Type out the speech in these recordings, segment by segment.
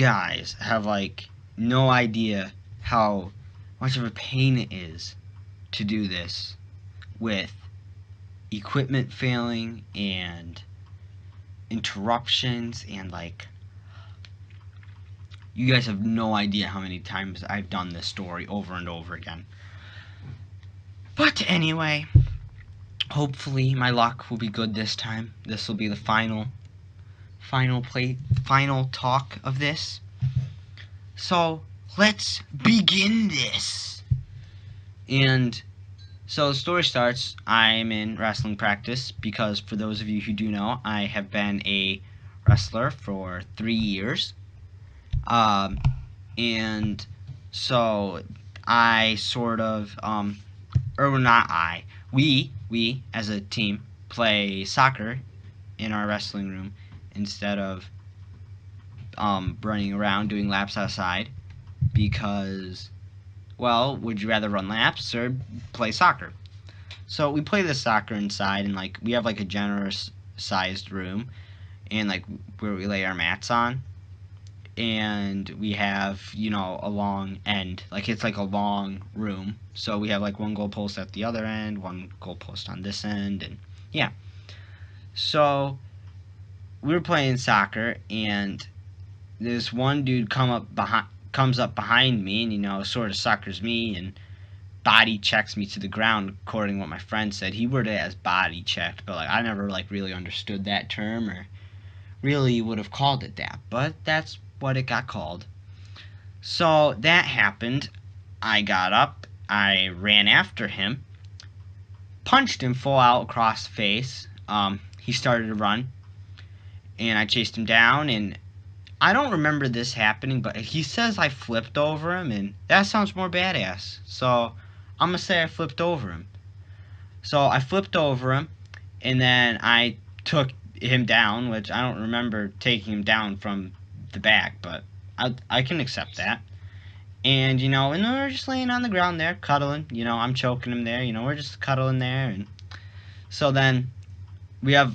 guys have like no idea how much of a pain it is to do this with equipment failing and interruptions and like you guys have no idea how many times I've done this story over and over again. But anyway, hopefully my luck will be good this time. This will be the final talk of this. So let's begin this. And so the story starts, I'm in wrestling practice because for those of you who do know, I have been a wrestler for 3 years. And so I sort of, or not I, we as a team play soccer in our wrestling room instead of running around doing laps outside because, well, would you rather run laps or play soccer? So we play the soccer inside, and like we have like a generous sized room, and like where we lay our mats on, and we have a long end, like it's like a long room. So we have like one goalpost at the other end, one goalpost on this end, and yeah. So we were playing soccer, and this one dude comes up behind me, and sort of suckers me and body checks me to the ground, according to what my friend said. He worded it as body checked, but like I never like really understood that term or really would have called it that, but that's what it got called. So that happened. I got up, I ran after him, punched him full out across the face. He started to run, and I chased him down, and I don't remember this happening, but he says I flipped over him, and that sounds more badass. So I'm going to say I flipped over him. So I flipped over him, and then I took him down, which I don't remember taking him down from the back, but I can accept that. And, and we're just laying on the ground there, cuddling. I'm choking him there. We're just cuddling there. And so then we have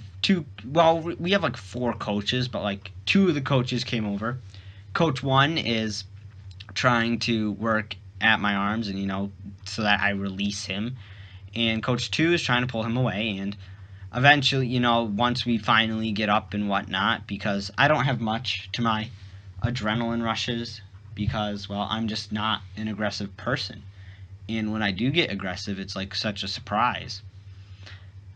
we have like 4 coaches, but like 2 of the coaches came over. Coach 1 is trying to work at my arms and, so that I release him. And Coach 2 is trying to pull him away. And eventually, once we finally get up and whatnot, because I don't have much to my adrenaline rushes because, well, I'm just not an aggressive person. And when I do get aggressive, it's like such a surprise.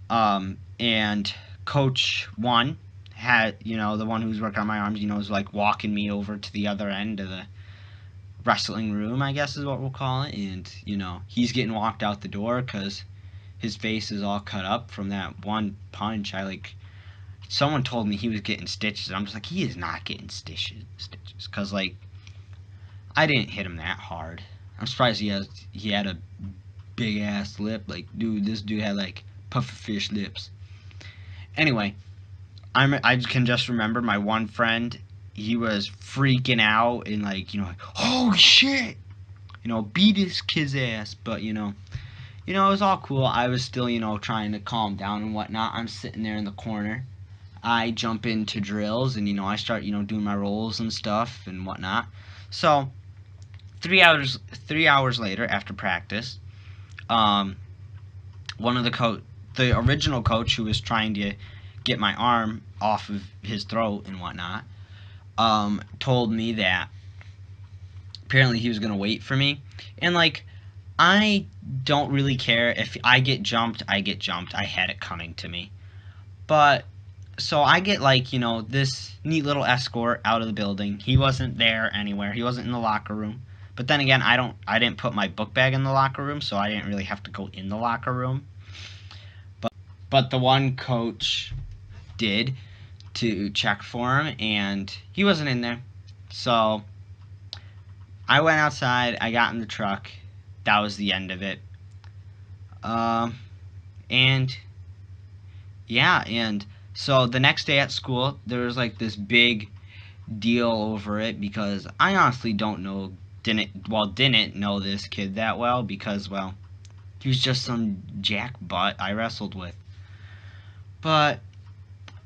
And Coach 1 had, the one who's working on my arms, is like walking me over to the other end of the wrestling room, I guess is what we'll call it. And, he's getting walked out the door because his face is all cut up from that one punch. Someone told me he was getting stitches, and I'm just like, he is not getting stitches, because, like, I didn't hit him that hard. I'm surprised he had a big-ass lip. Like, dude, this dude had, like, pufferfish lips. Anyway, I can just remember my one friend, he was freaking out and, like, oh, shit! Beat his kid's ass, but, it was all cool. I was still, trying to calm down and whatnot. I'm sitting there in the corner. I jump into drills and, I start, doing my rolls and stuff and whatnot. So, 3 hours later after practice, one of the original coach who was trying to get my arm off of his throat and whatnot, told me that apparently he was going to wait for me. And, like, I don't really care. If I get jumped, I get jumped. I had it coming to me. But, so I get, like, this neat little escort out of the building. He wasn't there anywhere. He wasn't in the locker room. But then again, I didn't put my book bag in the locker room, so I didn't really have to go in the locker room. But the one coach did to check for him, and he wasn't in there. So I went outside. I got in the truck. That was the end of it. And yeah, and so the next day at school, there was like this big deal over it because I honestly didn't know this kid that well because, well, he was just some jackbutt I wrestled with. But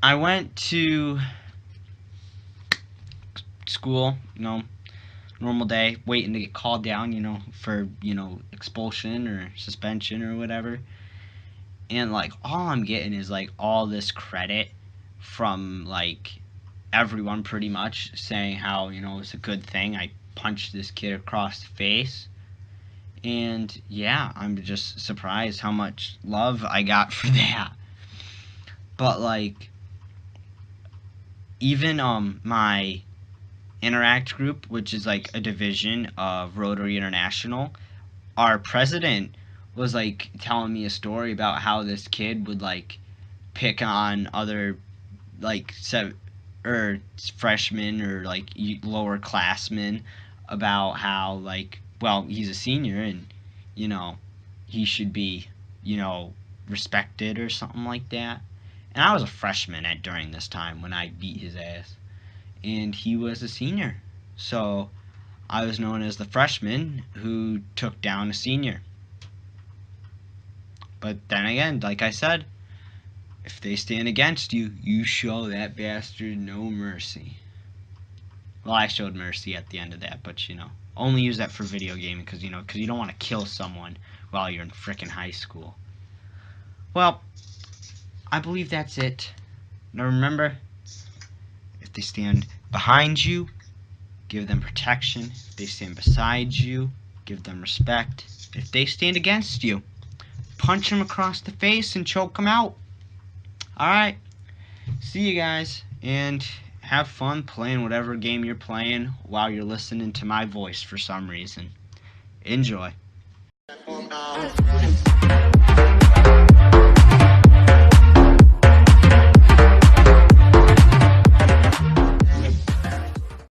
I went to school, normal day, waiting to get called down, for, expulsion or suspension or whatever. And, like, all I'm getting is, like, all this credit from, like, everyone pretty much saying how, it's a good thing I punched this kid across the face. And, yeah, I'm just surprised how much love I got for that. But, like, even, my Interact group, which is, like, a division of Rotary International, our president was, like, telling me a story about how this kid would, like, pick on other, like, freshmen or, like, lower classmen about how, like, well, he's a senior and, he should be, respected or something like that. And I was a freshman during this time when I beat his ass. And he was a senior. So I was known as the freshman who took down a senior. But then again, like I said, if they stand against you, you show that bastard no mercy. Well, I showed mercy at the end of that, but, only use that for video gaming because, because you don't want to kill someone while you're in frickin' high school. Well, I believe that's it. Now remember, if they stand behind you, give them protection. If they stand beside you, give them respect. If they stand against you, punch them across the face and choke them out. Alright, see you guys, and have fun playing whatever game you're playing while you're listening to my voice for some reason. Enjoy.